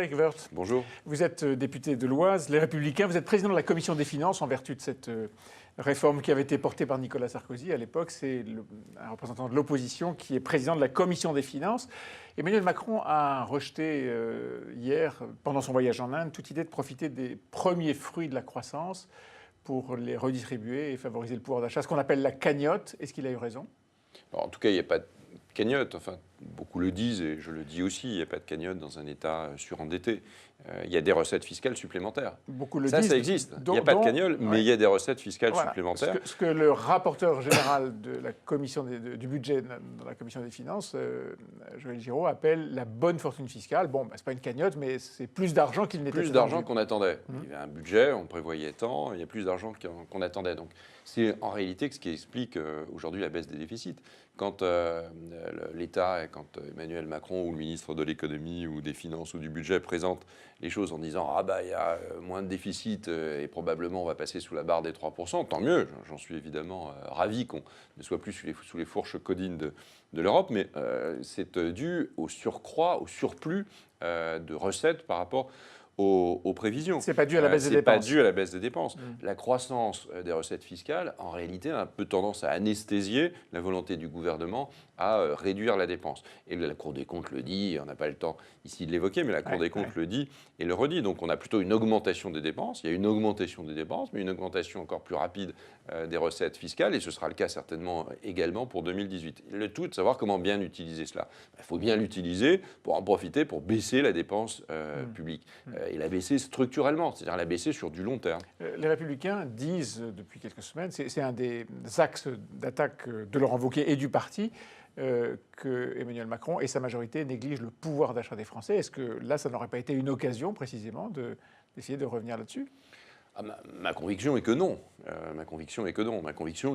Eric Woerth. Bonjour. Vous êtes député de l'Oise, Les Républicains. Vous êtes président de la Commission des Finances en vertu de cette réforme qui avait été portée par Nicolas Sarkozy. À l'époque, c'est un représentant de l'opposition qui est président de la Commission des Finances. Emmanuel Macron a rejeté hier, pendant son voyage en Inde, toute idée de profiter des premiers fruits de la croissance pour les redistribuer et favoriser le pouvoir d'achat, ce qu'on appelle la cagnotte. Est-ce qu'il a eu raison ? Alors, en tout cas, il n'y a pas de cagnotte. Enfin, beaucoup le disent et je le dis aussi, il n'y a pas de cagnotte dans un État surendetté. Il y a des recettes fiscales supplémentaires. Beaucoup le ça, disent. Ça existe. Il n'y a pas de cagnotte, mais il y a des recettes fiscales supplémentaires. Ce que le rapporteur général de la commission du budget dans la commission des finances, Joël Giraud, appelle la bonne fortune fiscale. Bon, c'est pas une cagnotte, mais c'est plus d'argent qu'il n'était. Plus d'argent qu'on attendait. Il y avait un budget, on prévoyait tant, il y a plus d'argent qu'on attendait. Donc, c'est en réalité ce qui explique aujourd'hui la baisse des déficits. Quand l'État, quand Emmanuel Macron ou le ministre de l'économie ou des finances ou du budget présente les choses en disant « Ah bah il y a moins de déficit et probablement on va passer sous la barre des 3%, tant mieux, j'en suis évidemment ravi qu'on ne soit plus sous les fourches codines de l'Europe, mais c'est dû au surcroît, au surplus de recettes par rapport aux prévisions. C'est pas dû à la baisse des dépenses. C'est pas dû à la baisse des dépenses. La croissance des recettes fiscales, en réalité, a un peu tendance à anesthésier la volonté du gouvernement à réduire la dépense. Et la Cour des comptes le dit, on n'a pas le temps ici de l'évoquer, mais la Cour des comptes le dit et le redit. Donc on a plutôt une augmentation des dépenses. Il y a une augmentation des dépenses, mais une augmentation encore plus rapide des recettes fiscales, et ce sera le cas certainement également pour 2018. Le tout est de savoir comment bien utiliser cela. Il faut bien l'utiliser pour en profiter, pour baisser la dépense publique. Et la baisser structurellement, c'est-à-dire la baisser sur du long terme. Les Républicains disent depuis quelques semaines, c'est un des axes d'attaque de Laurent Wauquiez et du parti, que Emmanuel Macron et sa majorité négligent le pouvoir d'achat des Français. Est-ce que là, ça n'aurait pas été une occasion précisément d'essayer de revenir là-dessus ? Ma conviction est que non. Ma conviction est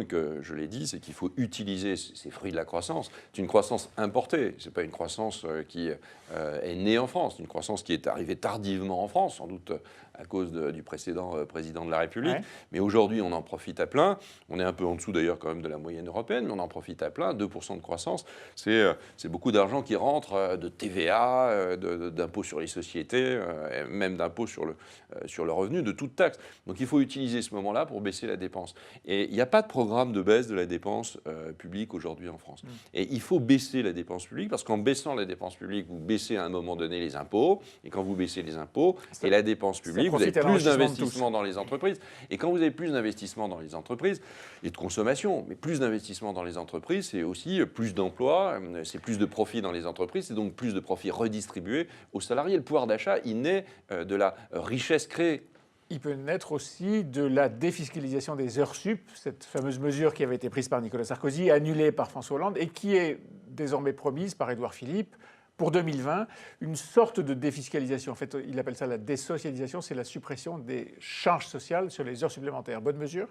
que, je l'ai dit, c'est qu'il faut utiliser ces fruits de la croissance. C'est une croissance importée. C'est pas une croissance qui est née en France. C'est une croissance qui est arrivée tardivement en France, sans doute à cause du précédent président de la République. Ouais. Mais aujourd'hui, on en profite à plein. On est un peu en dessous d'ailleurs quand même de la moyenne européenne, mais on en profite à plein. 2% de croissance, c'est beaucoup d'argent qui rentre de TVA, d'impôts sur les sociétés, même d'impôts sur le revenu, de toute taxe. Donc il faut utiliser ce moment-là pour baisser la dépense. Et il n'y a pas de programme de baisse de la dépense publique aujourd'hui en France. Et il faut baisser la dépense publique, parce qu'en baissant la dépense publique, vous baissez à un moment donné les impôts. Et quand vous baissez les impôts et la dépense publique, vous avez plus d'investissement dans les entreprises. Et quand vous avez plus d'investissement dans les entreprises, et de consommation, mais plus d'investissement dans les entreprises, c'est aussi plus d'emplois, c'est plus de profits dans les entreprises, c'est donc plus de profits redistribués aux salariés. Le pouvoir d'achat, il naît de la richesse créée. Il peut naître aussi de la défiscalisation des heures sup, cette fameuse mesure qui avait été prise par Nicolas Sarkozy, annulée par François Hollande et qui est désormais promise par Édouard Philippe pour 2020, une sorte de défiscalisation. En fait, il appelle ça la désocialisation, c'est la suppression des charges sociales sur les heures supplémentaires. Bonne mesure ?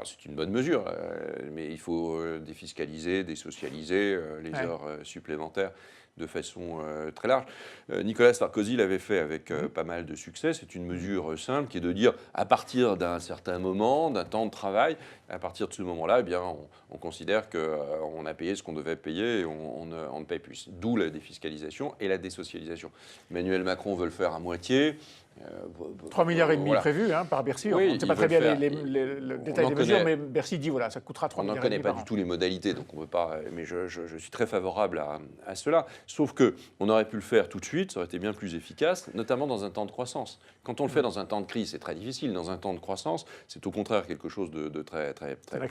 C'est une bonne mesure, mais il faut défiscaliser, désocialiser les heures supplémentaires de façon très large. Nicolas Sarkozy l'avait fait avec pas mal de succès. C'est une mesure simple qui est de dire, à partir d'un certain moment, d'un temps de travail, à partir de ce moment-là, eh bien, on considère qu'on a payé ce qu'on devait payer et on ne paye plus. D'où la défiscalisation et la désocialisation. Emmanuel Macron veut le faire à moitié. 3,5 milliards prévus par Bercy. Oui, on ne sait pas très bien le détail des mesures, mais Bercy dit voilà, ça coûtera 3 milliards. On n'en connaît pas du tout les modalités, donc on ne peut pas. Mais je suis très favorable à cela. Sauf qu'on aurait pu le faire tout de suite, ça aurait été bien plus efficace, notamment dans un temps de croissance. Quand on le fait dans un temps de crise, c'est très difficile. Dans un temps de croissance, c'est au contraire quelque chose de très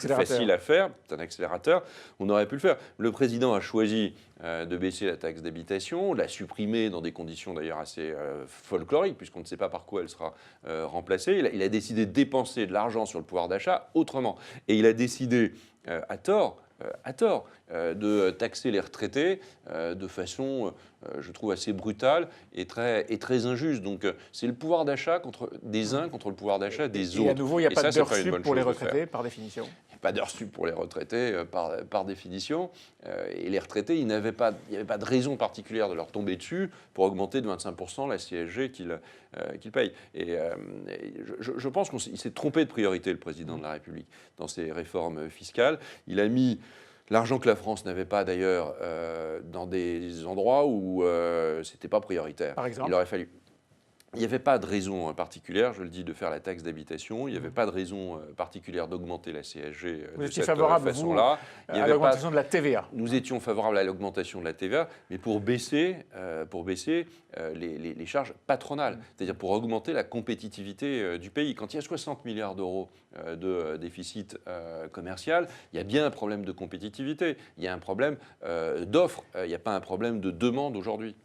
facile à faire. C'est un accélérateur. On aurait pu le faire. Le président a choisi de baisser la taxe d'habitation, l'a supprimer dans des conditions d'ailleurs assez folkloriques, puisqu'on ne sait pas par quoi elle sera remplacée. Il a décidé de dépenser de l'argent sur le pouvoir d'achat autrement. Et il a décidé, à tort, de taxer les retraités de façon, je trouve, assez brutale et très injuste. Donc c'est le pouvoir d'achat des uns contre le pouvoir d'achat des autres. Et à nouveau, il n'y a pas d'heures sup pour les retraités, par définition. Il n'y a pas d'heures sup pour les retraités, par définition. Et les retraités, il n'y avait pas de raison particulière de leur tomber dessus pour augmenter de 25% la CSG qu'ils payent. Et je pense qu'il s'est trompé de priorité, le président de la République, dans ses réformes fiscales. Il a mis l'argent que la France n'avait pas d'ailleurs dans des endroits où ce n'était pas prioritaire. Par exemple ? Il aurait fallu. il n'y avait pas de raison particulière, je le dis, de faire la taxe d'habitation. Il n'y avait pas de raison particulière d'augmenter la CSG Vous de étiez cette favorable, façon-là. à l'augmentation de la TVA. Nous étions favorables à l'augmentation de la TVA, mais pour baisser les charges patronales, c'est-à-dire pour augmenter la compétitivité du pays. Quand il y a 60 milliards d'euros de déficit commercial, il y a bien un problème de compétitivité, il y a un problème d'offre, il n'y a pas un problème de demande aujourd'hui.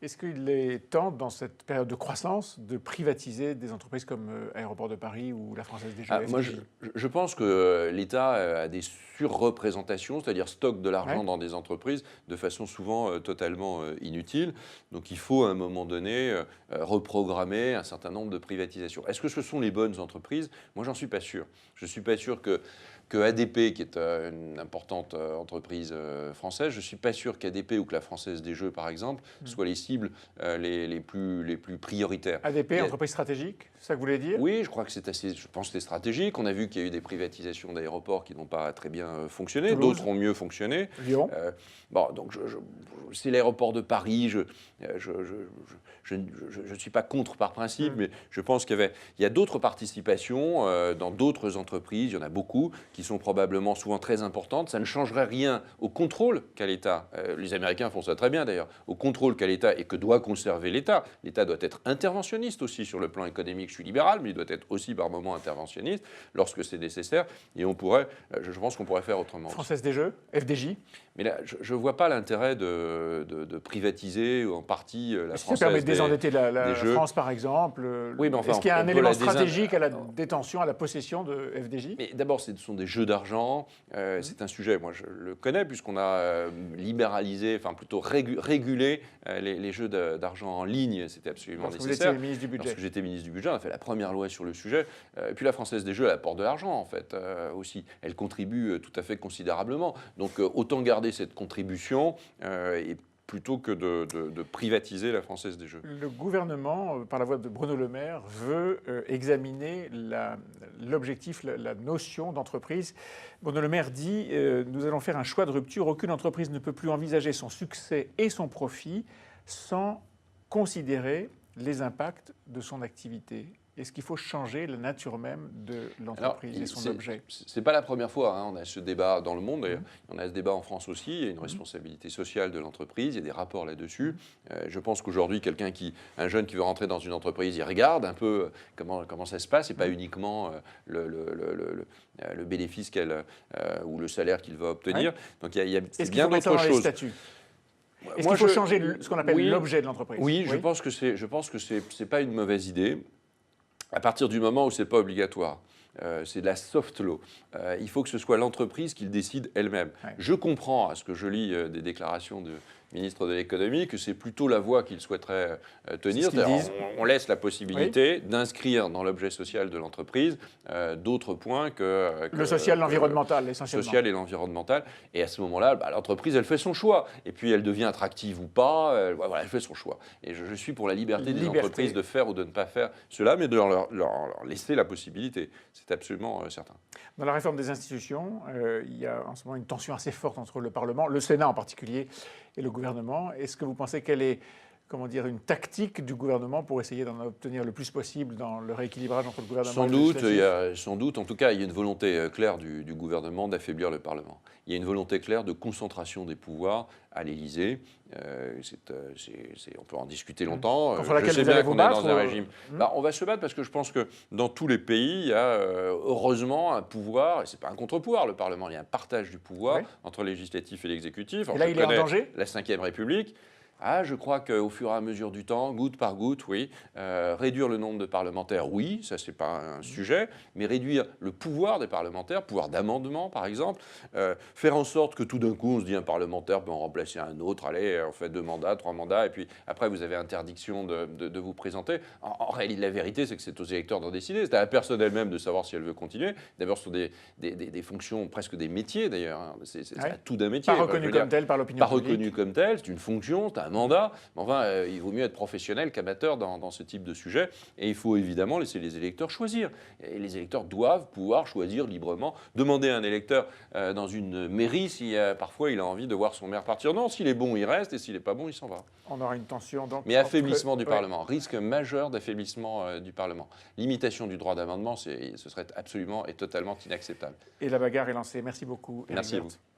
Est-ce qu'il est temps, dans cette période de croissance, de privatiser des entreprises comme Aéroports de Paris ou la Française des Jeux? Moi, je pense que l'État a des surreprésentations, c'est-à-dire stocke de l'argent dans des entreprises de façon souvent totalement inutile. Donc il faut à un moment donné reprogrammer un certain nombre de privatisations. Est-ce que ce sont les bonnes entreprises? Moi, j'en suis pas sûr. Je ne suis pas sûr que ADP, qui est une importante entreprise française, je ne suis pas sûr qu'ADP ou que la Française des Jeux, par exemple, soient les cibles les plus prioritaires. ADP, entreprise stratégique, c'est ça que vous voulez dire? Oui, je crois que je pense que c'est stratégique. On a vu qu'il y a eu des privatisations d'aéroports qui n'ont pas très bien fonctionné, d'autres ont mieux fonctionné. Lyon. Donc c'est l'aéroport de Paris. Je ne suis pas contre par principe, mais je pense qu'il y a d'autres participations dans d'autres entreprises, il y en a beaucoup, qui sont probablement souvent très importantes. Ça ne changerait rien au contrôle qu'a l'État. Les Américains font ça très bien d'ailleurs, au contrôle qu'a l'État et que doit conserver l'État. L'État doit être interventionniste aussi sur le plan économique. Je suis libéral, mais il doit être aussi par moments interventionniste lorsque c'est nécessaire. Et je pense qu'on pourrait faire autrement. Française des Jeux, FDJ. Mais là, je ne vois pas l'intérêt de privatiser en partie la Française ça permet de désendetter la Jeux. France, par exemple. Oui, mais enfin, est-ce qu'il y a un élément stratégique à la détention, à la possession de FDJ? Mais d'abord, ce sont des jeux d'argent. C'est un sujet, moi je le connais, puisqu'on a libéralisé, enfin plutôt régulé les jeux d'argent en ligne. C'était absolument nécessaire. Vous étiez ministre du Budget. Lorsque j'étais ministre du Budget, on a fait la première loi sur le sujet. Et puis la Française des Jeux, elle apporte de l'argent, en fait, aussi. Elle contribue tout à fait considérablement. Donc autant garder cette contribution et plutôt que de privatiser la Française des Jeux. Le gouvernement, par la voix de Bruno Le Maire, veut examiner l'objectif, la notion d'entreprise. Bruno Le Maire dit « Nous allons faire un choix de rupture. Aucune entreprise ne peut plus envisager son succès et son profit sans considérer les impacts de son activité ». Est-ce qu'il faut changer la nature même de l'entreprise et son objet? C'est pas la première fois. On a ce débat dans le monde. D'ailleurs. On a ce débat en France aussi. Il y a une responsabilité sociale de l'entreprise. Il y a des rapports là-dessus. Je pense qu'aujourd'hui, un jeune qui veut rentrer dans une entreprise, il regarde un peu comment ça se passe et pas uniquement le bénéfice ou le salaire qu'il va obtenir. Donc il y a bien d'autres choses. Est-ce qu'il faut changer ce qu'on appelle l'objet de l'entreprise? Oui, je pense que c'est pas une mauvaise idée. À partir du moment où ce n'est pas obligatoire, c'est de la soft law. Il faut que ce soit l'entreprise qui le décide elle-même. Ouais. Je comprends, à ce que je lis des déclarations du ministre de l'économie, que c'est plutôt la voie qu'il souhaiterait tenir. On laisse la possibilité d'inscrire dans l'objet social de l'entreprise d'autres points que le social, l'environnemental, essentiellement. Le social et l'environnemental. Et à ce moment-là, l'entreprise, elle fait son choix. Et puis, elle devient attractive ou pas. Elle fait son choix. Et je suis pour la liberté des entreprises de faire ou de ne pas faire cela, mais de leur laisser la possibilité. C'est absolument certain. Dans la réforme des institutions, il y a en ce moment une tension assez forte entre le Parlement, le Sénat en particulier, et le gouvernement. Est-ce que vous pensez qu'elle est, une tactique du gouvernement pour essayer d'en obtenir le plus possible dans le rééquilibrage entre le gouvernement et le législatif? Sans doute. En tout cas, il y a une volonté claire du gouvernement d'affaiblir le Parlement. Il y a une volonté claire de concentration des pouvoirs à l'Élysée. On peut en discuter longtemps. Je sais bien qu'on est dans un régime. On va se battre parce que je pense que dans tous les pays, il y a heureusement un pouvoir, et ce n'est pas un contre-pouvoir, le Parlement, il y a un partage du pouvoir entre le législatif et l'exécutif. Et là, il est en danger ? La Ve République. Je crois qu'au fur et à mesure du temps, goutte par goutte, oui. Réduire le nombre de parlementaires, oui, ça c'est pas un sujet, mais réduire le pouvoir des parlementaires, pouvoir d'amendement par exemple, faire en sorte que tout d'un coup on se dit un parlementaire peut en remplacer un autre, allez, on fait 2 mandats, 3 mandats, et puis après vous avez interdiction de vous présenter. En réalité, la vérité c'est que c'est aux électeurs d'en décider, c'est à la personne elle-même de savoir si elle veut continuer. D'abord, ce sont des fonctions, presque des métiers d'ailleurs, c'est à tout d'un métier. Pas reconnu comme tel par l'opinion publique. Pas reconnu comme tel, c'est une fonction, un mandat. Mais enfin, il vaut mieux être professionnel qu'amateur dans ce type de sujet. Et il faut évidemment laisser les électeurs choisir. Et les électeurs doivent pouvoir choisir librement. Demander à un électeur dans une mairie si parfois il a envie de voir son maire partir. Non, s'il est bon, il reste, et s'il n'est pas bon, il s'en va. On aura une tension. Donc, mais affaiblissement du Parlement, risque majeur d'affaiblissement du Parlement. Limitation du droit d'amendement, ce serait absolument et totalement inacceptable. Et la bagarre est lancée. Merci beaucoup, Éric Merci à Woerth. vous.